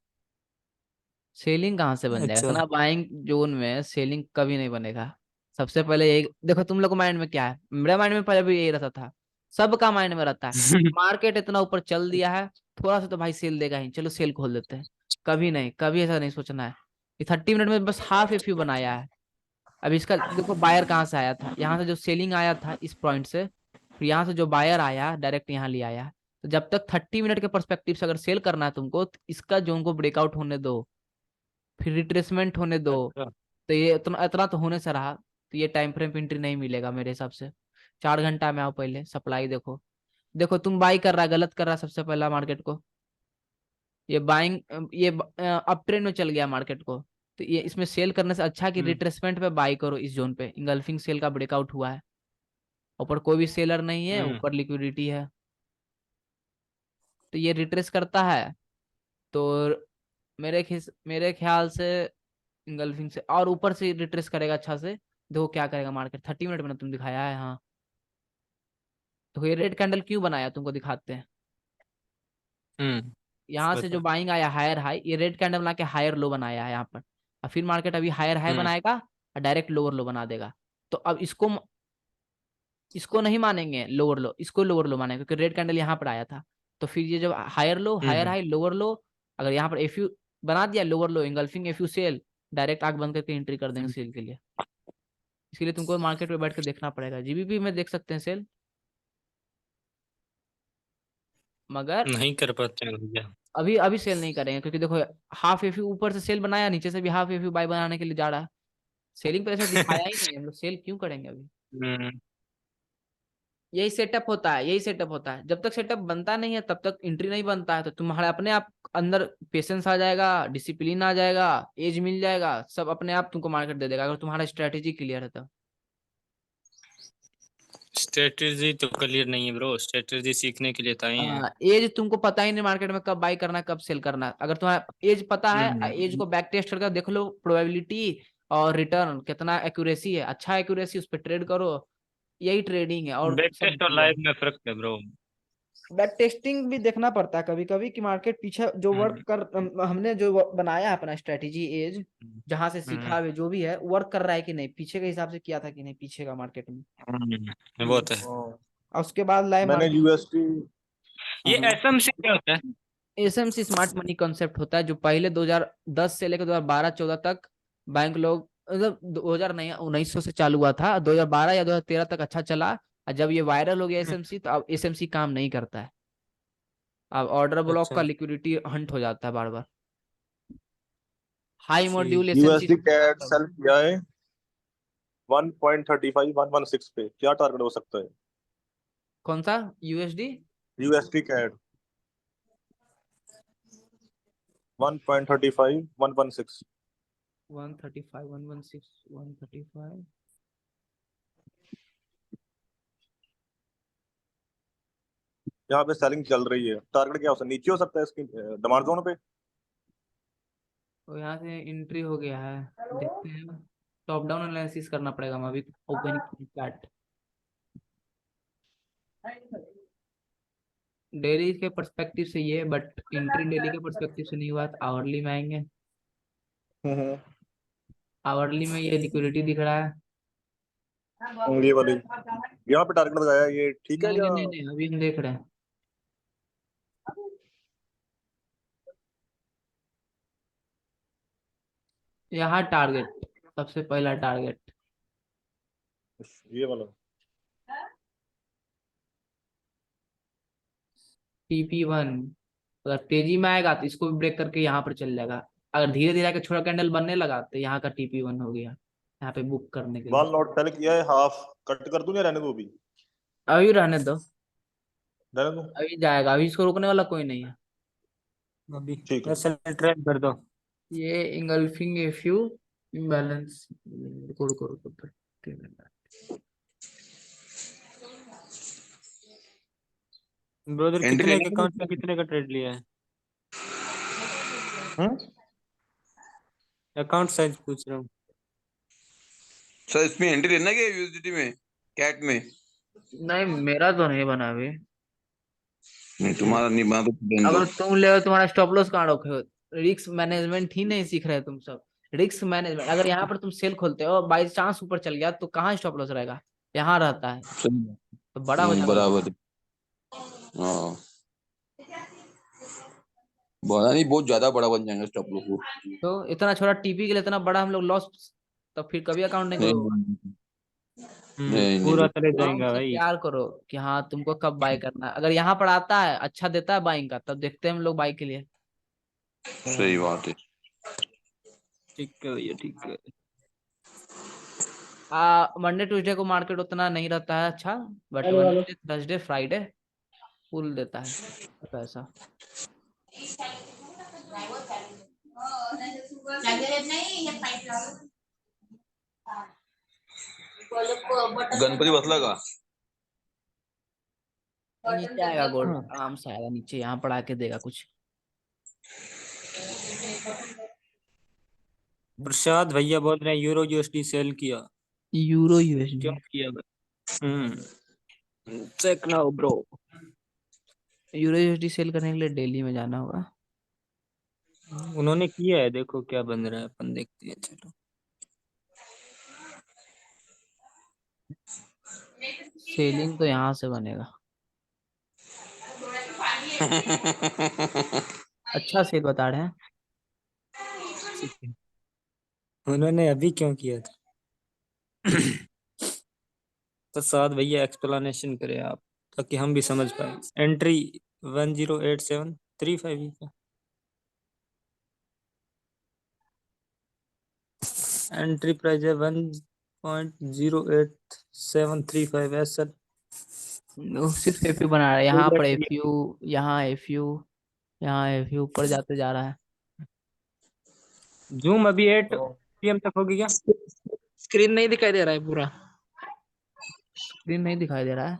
B: सेलिंग कहाँ से बन जाएगा,
G: अच्छा
B: इतना बाइंग जोन में सेलिंग कभी नहीं बनेगा। सबसे पहले यही देखो, तुम लोग को माइंड में क्या है, मेरे माइंड में पहले भी यही रहता था, सबका माइंड में रहता है मार्केट इतना ऊपर चल दिया है, थोड़ा सा तो भाई सेल देगा ही, चलो सेल खोल देते हैं। कभी नहीं, कभी ऐसा नहीं सोचना है। ये 30 मिनट में बस हाफ एफयू बनाया है। अब इसका देखो बायर कहाँ से आया था, यहाँ से जो सेलिंग आया था इस पॉइंट से, फिर यहाँ से जो बायर आया डायरेक्ट यहाँ ले आया। तो जब तक 30 मिनट के पर्सपेक्टिव से अगर सेल करना है तुमको, तो इसका जोन को ब्रेकआउट होने दो, फिर रिट्रेसमेंट होने दो।
G: अच्छा।
B: तो ये इतना इतना तो होने से रहा, तो ये टाइम फ्रेम पे एंट्री नहीं मिलेगा मेरे हिसाब से। 4 घंटा में आओ, पहले सप्लाई देखो। देखो तुम बाई कर रहा है, गलत कर रहा है सबसे पहला मार्केट को। ये बाइंग, ये अप ट्रेंड में चल गया मार्केट को, तो ये इसमें सेल करने से अच्छा कि रिट्रेसमेंट पे बाई करो। इस जोन पे इंगल्फिंग सेल का ब्रेकआउट हुआ है, ऊपर कोई भी सेलर नहीं है, ऊपर लिक्विडिटी है, तो ये रिट्रेस करता है। तो मेरे ख्याल से इंगल्फिंग से और ऊपर से रिट्रेस करेगा अच्छा से। देखो क्या करेगा मार्केट, 30 मिनट में तुम दिखाया है। हाँ तो ये रेड कैंडल क्यों बनाया तुमको दिखाते हैं। यहाँ से जो बाइंग आया हायर हाई, ये रेड कैंडल बना के हायर लो बनाया है यहाँ पर, और फिर मार्केट अभी हायर हाई बनाएगा और डायरेक्ट लोअर लो बना देगा। तो अब इसको नहीं मानेंगे लोअर लो, इसको लोअर लो मानेंगे क्योंकि रेड कैंडल यहाँ पर आया था। तो फिर ये जो higher low higher high lower low, अगर यहाँ पर एफयू बना दिया lower low engulfing FU sell, direct आग बंद करके एंट्री कर देंगे सेल के लिए। इसके लिए तुमको मार्केट में बैठ कर देखना पड़ेगा। जीबीपी में देख सकते हैं सेल, मगर
G: नहीं कर पाते हैं भैया।
B: अभी अभी सेल नहीं करेंगे क्योंकि देखो हाफ एफयू ऊपर से सेल बनाया, नीचे से भी हाफ एफयू बाय बनाने के लिए जा रहा है। सेलिंग प्रेशर दिखाया ही नहीं, हम लोग सेल क्यों करेंगे अभी। यही सेटअप होता है, यही सेटअप होता है। जब तक सेटअप बनता नहीं है तब तक एंट्री नहीं बनता है। तो तुम्हारे अपने आप अंदर पेशेंस आ जाएगा, डिसिप्लिन आ जाएगा, एज मिल जाएगा, सब अपने आप तुमको मार्केट दे देगा अगर तुम्हारा स्ट्रेटेजी क्लियर है तो।
G: स्ट्रेटेजी तो क्लियर नहीं है ब्रो, स्ट्रेटेजी सीखने के लिए तो आए हैं।
B: एज तुमको पता ही नहीं मार्केट में कब बाई करना है कब सेल करना है। अगर तुम्हारा एज पता है, एज को बैक टेस्ट करके देख लो, प्रोबेबिलिटी और रिटर्न कितना एक्यूरेसी है, अच्छा एक्यूरेसी उस पर ट्रेड करो, यही ट्रेडिंग है। और
G: बैक
B: सब
G: टेस्ट और लाइव में फर्क है ब्रो।
B: बैक टेस्टिंग भी देखना पड़ता है कभी कभी कि मार्केट पीछे जो हमने जो बनाया है अपना स्ट्रेटेजी एज, जहां से सीखा है जो भी है, वर्क कर रहा है कि नहीं, पीछे के हिसाब से किया था कि नहीं पीछे का मार्केट में।
G: वो तो है।
B: और उसके बाद लाइव
E: मैंने
B: मार्केट।
E: यूएसटी
G: ये एसएमसी क्या होता है?
B: एसएमसी स्मार्ट मनी कॉन्सेप्ट होता है, जो पहले 2010 से लेकर 2012-14 तक बैंक लोग, मतलब 2000 नहीं 1900 से चालू हुआ था, 2012 या 2013 तक अच्छा चला। और जब ये वायरल हो गया एसएमसी, तो अब एसएमसी काम नहीं करता है। अब ऑर्डर ब्लॉक
G: अच्छा।
B: का लिक्विडिटी हंट हो जाता है बार बार। High module
E: USD
B: SMC.
E: कैट सेल किया है 1.35 116 पे, क्या टारगेट हो सकता है
B: कौन सा यूएसडी?
E: USD cat? 1.35 116
B: 135 116 135
E: यहाँ पे सेलिंग चल रही है। टारगेट क्या हो सकता है, नीचे हो सकता है इसकी डिमांड जोन पे।
B: तो यहाँ से एंट्री हो गया है, देखते हैं। टॉप डाउन एनालिसिस करना पड़ेगा हमें अभी। ओपन चार्ट डेली के पर्सपेक्टिव से ये, बट इंट्री डेली के पर्सपेक्टिव से नहीं हुआ तो आवरली में आएंगे। आवरली में ये लिक्विडिटी दिख रहा है।
E: ये वाली यहाँ पे टारगेट लगाया है, ये ठीक है
B: नहीं
E: या
B: नहीं नहीं नहीं, अभी हम देख रहे हैं। यहाँ टारगेट, सबसे पहला टारगेट
E: ये वाला?
B: TP1 अगर तेजी में आएगा तो इसको भी ब्रेक करके यहाँ पर चल जाएगा। अगर धीरे धीरे आके छोटा कैंडल बनने लगा तो यहाँ का TP1 हो गया, यहाँ पे बुक करने के
E: बाल
B: लिए।
E: नॉट सेल किया है, हाफ कट कर दूं या रहने दो? अभी
B: अभी रहने दो,
E: रहने दो,
B: अभी जाएगा, अभी इसको रोकने वाला कोई नहीं है।
G: अभी
E: ठीक है।
G: ऐसा ट्रेड कर दो।
B: ये engulfing a few imbalance
G: brother
H: entry
G: कितने
H: लेने
G: के
H: के
G: अकाउंट में
H: लिए
G: कितने का ट्रेड लिया है?
E: हम्म?
G: अकाउंट साइज पूछ रहा हूँ।
H: सर इसमें एंट्री लेना क्या यूएसडीटी में, कैट में?
B: नहीं, मेरा तो नहीं बना अभी।
H: नहीं तुम्हारा नहीं बना तो रहने दो।
B: अगर तुम ले, तुम्हारा स्टॉप लॉस कहाँ रखे हो? रिस्क मैनेजमेंट ही नहीं सीख रहे तुम सब। रिस्क मैनेजमेंट, अगर यहाँ पर तुम सेल खोलते हो बाई चांस ऊपर चल गया तो कहाँ स्टॉप लॉस रहेगा? यहाँ रहता है,
H: सही बात।
B: तो बड़ा हो जाता है।
H: बराबर है। हाँ बड़ा नहीं, बहुत ज्यादा बड़ा बन जाएगा स्टॉप लॉस वो।
B: तो इतना छोटा टीपी के लिए इतना बड़ा हम लोग लॉस, तो फिर कभी अकाउंट नहीं
H: नहीं
B: करोगे।
H: नहीं
G: पूरा
H: नहीं
G: तरह
B: अकाउंट
G: जाएगा
B: से
G: भाई।
B: प्यार करो कि हाँ तुमको कब बाय करना है। अगर यहाँ पर आता है अच्छा देता है बाइंग का, तब देखते हैं हम लोग बाई के लिए।
H: सही बात है।
G: ठीक है भैया ठीक है।
B: मंडे ट्यूसडे को मार्केट उतना नहीं रहता है अच्छा, but Wednesday Thursday Friday full देता है पैसा।
H: गणपती बसला का?
B: नीचे आएगा गोल्ड, आराम से आएगा नीचे, यहाँ पर आके देगा कुछ।
G: प्रसाद भैया बोल रहे हैं यूरो यूएसडी सेल किया।
B: यूरो
G: क्यों
B: यूएसडी
G: किया check now bro.
B: Euro USD sell करने के लिए दिल्ली में जाना होगा।
G: उन्होंने किया है, देखो क्या बन रहा है, अपन देखते हैं। चलो
B: सेलिंग तो यहाँ से बनेगा। अच्छा सेल बता रहे हैं।
G: उन्होंने अभी क्यों किया था? प्रसाद भैया एक्सप्लेनेशन करें आप, ताकि हम भी समझ पाए। एंट्री 108735 का एंट्री प्राइस है 1.08735 ऐसा।
B: सिर्फ एफयू बना रहा है, यहाँ पर एफयू, यहाँ एफयू, यहाँ एफयू ऊपर जाते जा रहा है।
G: जूम अभी 8 PM तक होगी क्या?
A: स्क्रीन नहीं दिखाई दे रहा है पूरा।
B: स्क्रीन नहीं दिखाई दे रहा है।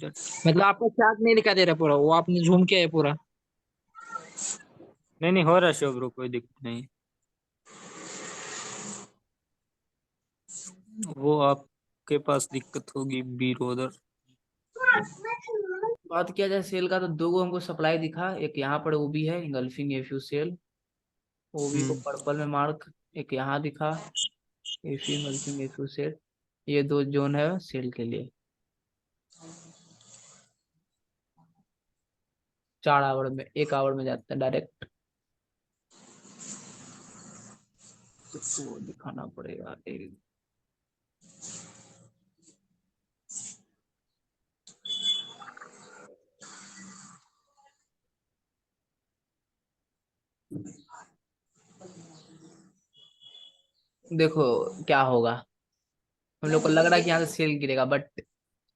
A: मतलब आपका चार्ट नहीं दिखाई दे रहा पूरा, वो आपने झूम किया है पूरा।
G: नहीं हो रहा शो ब्रो, कोई दिक्कत नहीं। वो आपके पास दिक्कत होगी बीरोदर।
B: बात किया जाए सेल का तो दो गो हमको सप्लाई दिखा, एक यहाँ पर वो भी है इंगल्फिंग एफयू सेल, वो भी को पर्पल में मार्क, एक यहाँ दिखा एफयू इंगल्फिंग एफयू सेल। ये दो जोन है सेल के लिए। 4 आवर में, 1 आवर में जाता है डायरेक्ट। तो दिखाना पड़ेगा एक। देखो क्या होगा, हम लोग को लग रहा है कि यहाँ से सेल गिरेगा, बट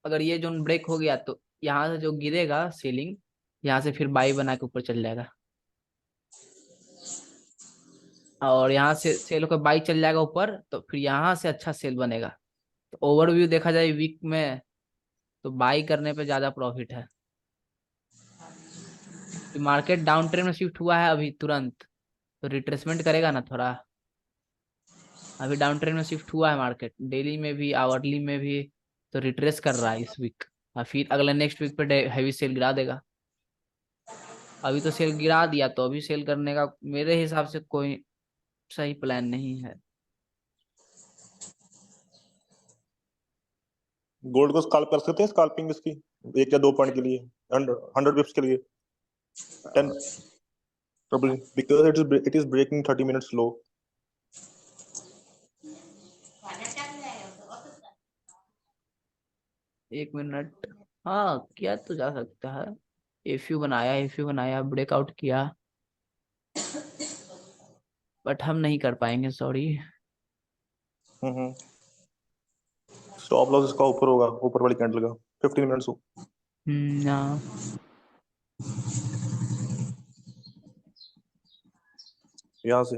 B: अगर ये जोन ब्रेक हो गया तो यहाँ से जो गिरेगा सेलिंग, यहाँ से फिर बाई बना के ऊपर चल जाएगा। और यहाँ से सेल होकर बाई चल जाएगा ऊपर, तो फिर यहाँ से अच्छा सेल बनेगा। तो ओवरव्यू देखा जाए वीक में, तो बाई करने पे ज्यादा प्रॉफिट है। मार्केट डाउन ट्रेंड में शिफ्ट हुआ है अभी तुरंत, तो रिट्रेसमेंट करेगा ना थोड़ा। अभी डाउन ट्रेंड में शिफ्ट हुआ है मार्केट, डेली में भी आवरली में भी, तो रिट्रेस कर रहा है इस वीक, और फिर अगले नेक्स्ट वीक पे हैवी सेल गिरा देगा। अभी तो सेल गिरा दिया, तो अभी सेल करने का मेरे हिसाब से कोई सही प्लान नहीं है।
E: गोल्ड को स्काल्प कर सकते हैं, स्काल्पिंग इसकी 1 या 2 पॉइंट के लिए, 100 पिप्स के लिए 10 probably because it is breaking 30 minutes low.
B: एक मिनट, हाँ किया तो जा सकता है। एफयू बनाया ब्रेकआउट किया, बट हम नहीं कर पाएंगे, सॉरी।
E: स्टॉप लॉस इसका ऊपर होगा, ऊपर वाली कैंडल का 15 मिनट्स हो। यहाँ से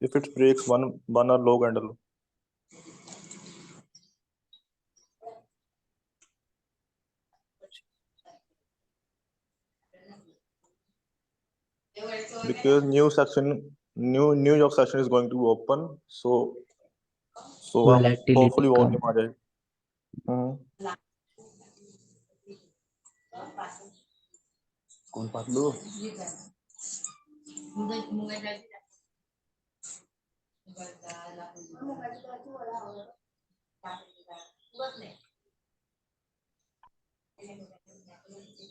E: if it breaks one or low candle, because New York session is going to open, so
B: Volatility
E: hopefully
B: come.
E: volume आ जाए।
B: कौन पतलू?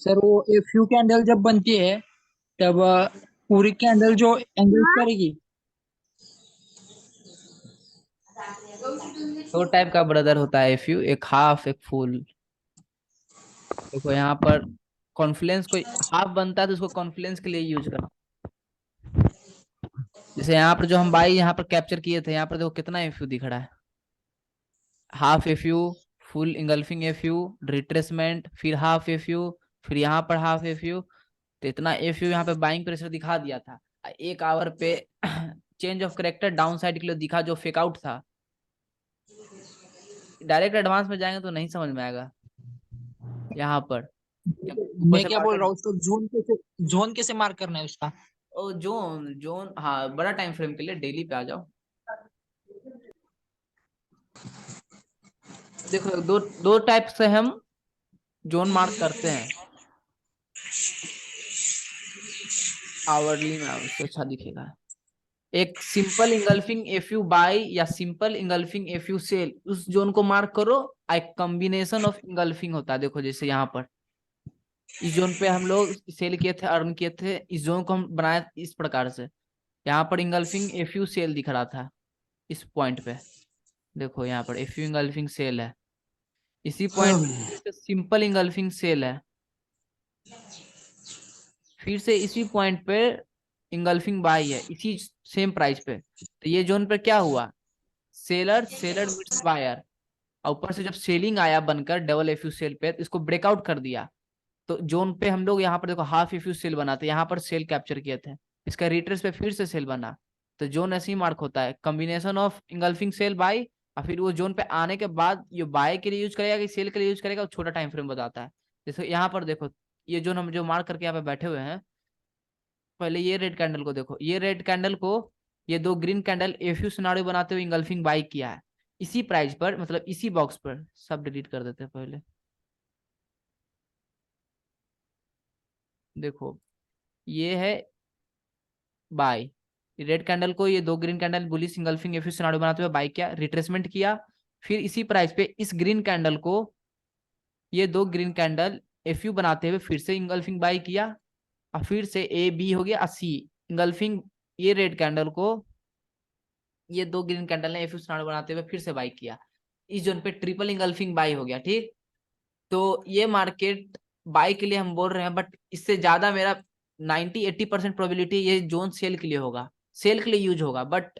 A: सर वो एफयू कैंडल जब बनती है तब पूरी कैंडल जो एंगल करेगी।
B: दो टाइप का ब्रदर होता है एफयू, एक हाफ एक फुल। देखो यहाँ पर कॉन्फ्लुएंस को हाफ बनता है, तो उसको कॉन्फ्लुएंस के लिए यूज करना। जैसे यहाँ पर जो हम बाई यहाँ पर कैप्चर किए थे, यहाँ पर देखो कितना एफयू दिख रहा है, half FU, full engulfing FU, retracement, फिर हाफ एफयू, फिर यहाँ पर हाफ एफयू। तो इतना एफयू यहाँ पे बाइंग प्रेशर दिखा दिया था। 1 आवर पे change of character down side के लिए दिखा, जो फेक आउट था। डायरेक्ट एडवांस में जाएंगे तो नहीं समझ में आएगा। यहाँ पर
A: मैं क्या बोल रहा हूँ, उसको जोन कैसे मार्क करना है उसका?
B: ओ जोन हाँ, बड़ा टाइम फ्रेम के लिए डेली पे आ जाओ। देखो दो टाइप से हम जोन मार्क करते हैं। आवरली में उससे अच्छा दिखेगा। एक सिंपल इंगल्फिंग एफयू बाई या सिंपल इंगल्फिंग एफयू सेल, उस जोन को मार्क करो। एक कॉम्बिनेशन ऑफ इंगल्फिंग होता है। देखो जैसे यहाँ पर इस जोन पे हम लोग सेल किए थे, अर्न किए थे, इस जोन को हम बनाए इस प्रकार से। यहाँ पर इंगल्फिंग एफयू सेल दिख रहा था इस पॉइंट पे। देखो यहाँ पर एफयू इंगल्फिंग सेल है, इसी पॉइंट पे सिंपल इंगल्फिंग सेल है, फिर से इसी पॉइंट पे इंगल्फिंग बाई है, इसी सेम प्राइस पे। तो ये जोन पे क्या हुआ, सेलर मीट्स बायर, और ऊपर से जब सेलिंग आया बनकर डबल एफयू सेल पे, तो इसको ब्रेकआउट कर दिया। तो जोन पे हम लोग यहाँ पर देखो हाफ एफयू सेल बनाते, यहाँ पर सेल कैप्चर किए थे, इसका रिट्रेस पे फिर से सेल बना। तो जोन ऐसे ही मार्क होता है, combination of engulfing sell buy, और फिर वो जोन पे आने के बाद ये बाय के लिए यूज करेगा कि सेल के लिए यूज करेगा, वो छोटा टाइम फ्रेम बताता है। जैसे यहाँ पर देखो, ये जोन हम जो मार्क करके यहाँ पे बैठे हुए हैं, पहले ये रेड कैंडल को देखो, ये रेड कैंडल को ये 2 ग्रीन कैंडल एफयू सिनारियो बनाते हुए इंगल्फिंग बाई किया है इसी प्राइस पर, मतलब इसी बॉक्स पर। सब डिलीट कर देते हैं पहले। देखो ये है बाई, रेड कैंडल को ये 2 green candle bullish engulfing FU scenario बनाते हुए बाई किया, रिट्रेसमेंट किया। फिर इसी प्राइस पे इस ग्रीन कैंडल को ये 2 ग्रीन कैंडल एफयू बनाते हुए फिर से इंगल्फिंग बाई किया, और फिर से ए बी हो गया सी इंगल्फिंग, ये रेड कैंडल को ये 2 ग्रीन कैंडल ने एफयू सिनारियो बनाते हुए फिर से बाई किया। इस जोन पे ट्रिपल इंगल्फिंग बाई हो गया। ठीक, तो ये मार्केट बाई के लिए हम बोल रहे हैं, बट इससे ज्यादा मेरा 90-80% प्रोबेबिलिटी ये जोन सेल के लिए होगा, सेल के लिए यूज होगा। बट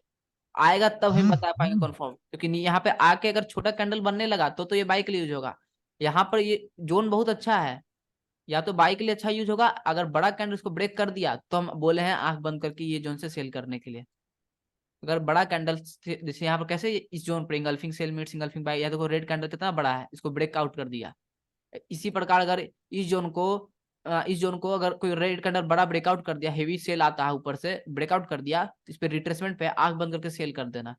B: आएगा तब हम बता पाएंगे कन्फर्म, क्योंकि यहाँ पे आके अगर छोटा कैंडल बनने लगा तो ये बाई के लिए यूज होगा। यहाँ पर ये जोन बहुत अच्छा है, या तो बाई के लिए अच्छा यूज होगा, अगर बड़ा कैंडल उसको ब्रेक कर दिया तो हम बोले हैं आंख बंद करके ये जोन से सेल करने के लिए। अगर बड़ा कैंडल जैसे यहाँ पर कैसे इस जोन पर engulfing sell meets engulfing buy, या देखो रेड कैंडल कितना बड़ा है, इसको ब्रेक आउट कर दिया। इसी प्रकार अगर इस जोन को अगर कोई रेड कैंडल बड़ा ब्रेकआउट कर दिया, हेवी सेल आता है ऊपर से ब्रेकआउट कर दिया, तो इस पे रिट्रेसमेंट पे आंख बंद करके सेल कर देना।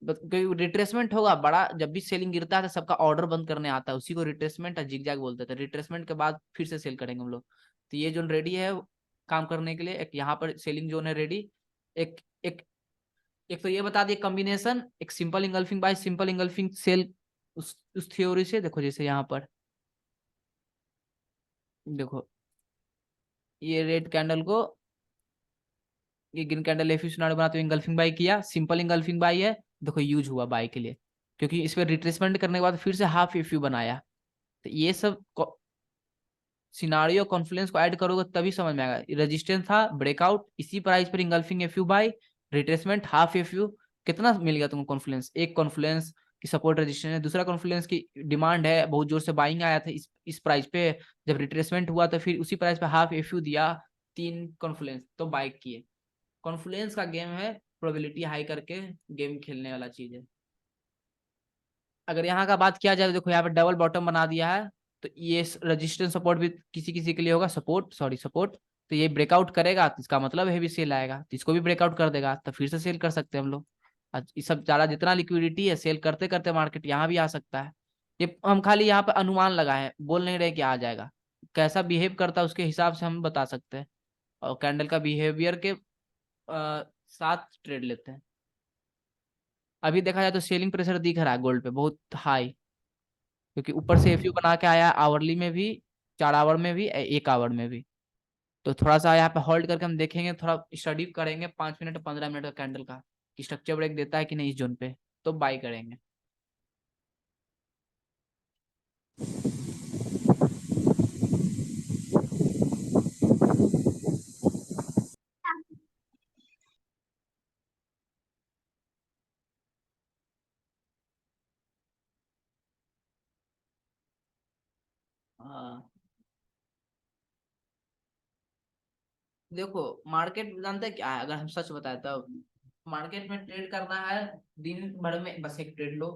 B: कोई रिट्रेसमेंट होगा बड़ा, जब भी सेलिंग गिरता है तो सबका ऑर्डर बंद करने आता है, उसी को रिट्रेसमेंट और जिगजैग बोलते थे। रिट्रेसमेंट के बाद फिर से सेल करेंगे हम लोग। तो ये जोन रेडी है काम करने के लिए। एक यहाँ पर सेलिंग जोन है रेडी। एक एक एक तो ये बता दिए कॉम्बिनेशन, एक simple engulfing buy simple engulfing sell उस थ्योरी से। देखो जैसे यहाँ पर देखो ये रेड कैंडल को ये ग्रीन कैंडल एफ सिनारियो बनाते हुए इंगल्फिंग बाय किया, सिंपल इंगल्फिंग बाय है। देखो यूज हुआ बाय के लिए, क्योंकि इस पे रिट्रेसमेंट करने के बाद फिर से हाफ एफ बनाया। तो ये सब सिनारियो कॉन्फ्लुएंस को ऐड करोगे तभी समझ में आएगा। रेजिस्टेंस था, ब्रेकआउट, इसी प्राइस पर engulfing F buy, retracement half F, कितना मिल गया तुमको कॉन्फ्लुएंस? एक कॉन्फ्लुएंस की सपोर्ट रेजिस्टेंस है, दूसरा कॉन्फ्लुएंस की डिमांड है, बहुत जोर से बाइंग आया था इस प्राइस पे, जब रिट्रेसमेंट हुआ तो फिर उसी प्राइस पे हाफ एफ दिया, 3 कॉन्फ्लुएंस तो बाय किए। कॉन्फ्लुएंस का गेम है, प्रोबेबिलिटी हाई करके गेम खेलने वाला चीज है। अगर यहाँ का बात किया जाए तो देखो यहाँ पे डबल बॉटम बना दिया है, तो ये रेजिस्टेंस सपोर्ट भी किसी किसी के लिए होगा, सपोर्ट। तो ये ब्रेकआउट करेगा तो इसका मतलब हेवी सेल आएगा, तो इसको भी ब्रेकआउट कर देगा तो फिर से सेल कर सकते हैं हम लोग। इस सब ज्यादा जितना लिक्विडिटी है सेल करते करते मार्केट यहाँ भी आ सकता है। ये हम खाली यहाँ पे अनुमान लगाए हैं, बोल नहीं रहे कि आ जाएगा। कैसा बिहेव करता है उसके हिसाब से हम बता सकते हैं, और कैंडल का बिहेवियर के साथ ट्रेड लेते हैं। अभी देखा जाए तो सेलिंग प्रेशर दिख रहा है गोल्ड पे बहुत हाई, क्योंकि ऊपर से एफयू बना के आया आवरली में भी, 4 आवर में भी, 1 आवर में भी। तो थोड़ा सा यहाँ पे होल्ड करके हम देखेंगे, थोड़ा स्टडी करेंगे 5 मिनट 15 मिनट का कैंडल का, कि स्ट्रक्चर ब्रेक देता है कि नहीं इस जोन पे, तो बाई करेंगे। हाँ देखो मार्केट जानते हैं क्या है, अगर हम सच बताए तो मार्केट में ट्रेड करना है, दिन भर में बस एक ट्रेड लो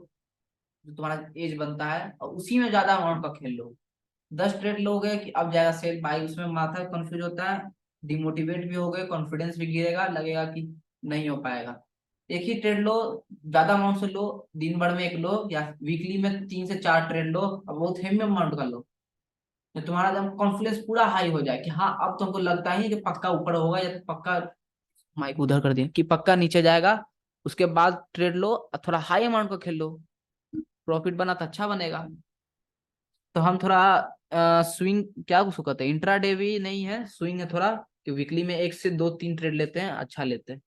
B: जो तुम्हारा एज बनता है, और उसी में ज्यादा अमाउंट का खेल लो। 10 ट्रेड लोगे कि अब जाएगा सेल बाई, उसमें माथा कंफ्यूज होता है, डिमोटिवेट भी हो गए, कॉन्फिडेंस भी गिरेगा, लगेगा कि नहीं हो पाएगा। एक ही ट्रेड लो, ज्यादा अमाउंट से लो, दिन भर में एक लो, या वीकली में 3 से 4 ट्रेड लो, अब बहुत हेवी अमाउंट का लो, तो तुम्हारा जब कॉन्फिडेंस पूरा हाई हो जाए कि हाँ अब तुमको लगता ही है कि पक्का ऊपर होगा, या पक्का माइक उधर कर दिया कि पक्का नीचे जाएगा, उसके बाद ट्रेड लो और थोड़ा हाई अमाउंट का खेल लो, प्रॉफिट बना तो अच्छा बनेगा। तो हम थोड़ा स्विंग क्या उसको कहते हैं, इंट्राडे भी नहीं है, स्विंग है थोड़ा, कि वीकली में 1 से 2-3 ट्रेड लेते हैं, अच्छा लेते हैं।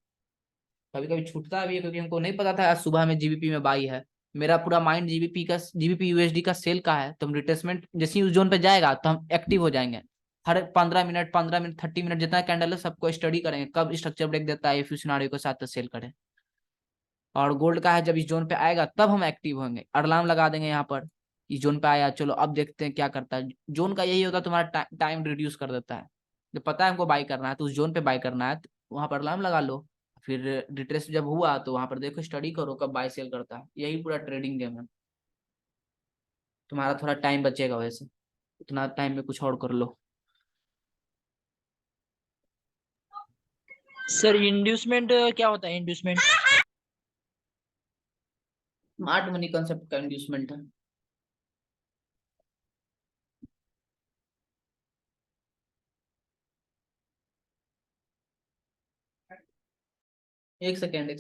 B: कभी कभी छूटता भी है, क्योंकि हमको नहीं पता था आज सुबह में जीबीपी में बाई है, मेरा पूरा माइंड जीबीपी यूएसडी का सेल का है। तो हम रिट्रेसमेंट जैसे ही उस जोन पे जाएगा तो हम एक्टिव हो जाएंगे, हर 15 मिनट 30 मिनट जितना कैंडल है सबको स्टडी करेंगे, कब स्ट्रक्चर ब्रेक देता है एफ सिनारियो के साथ तो सेल करें। और गोल्ड का है, जब इस जोन पे आएगा तब हम एक्टिव होंगे, अलार्म लगा देंगे यहाँ पर, इस जोन पे आया चलो अब देखते हैं क्या करता है। जोन का यही होता है, तुम्हारा टाइम रिड्यूस कर देता है। जब पता है हमको बाई करना है तो उस जोन पे बाई करना है, तो वहां पर अलार्म लगा लो, फिर रिट्रेस जब हुआ तो वहां पर देखो, स्टडी करो कब बाई सेल करता है, यही पूरा ट्रेडिंग गेम है। तुम्हारा थोड़ा टाइम बचेगा वैसे, उतना टाइम में कुछ और कर लो।
A: सर इंड्यूसमेंट क्या होता है इंड्यूसमेंट?
B: स्मार्ट मनी कंसेप्ट का इंड्यूसमेंट है। एक सेकेंड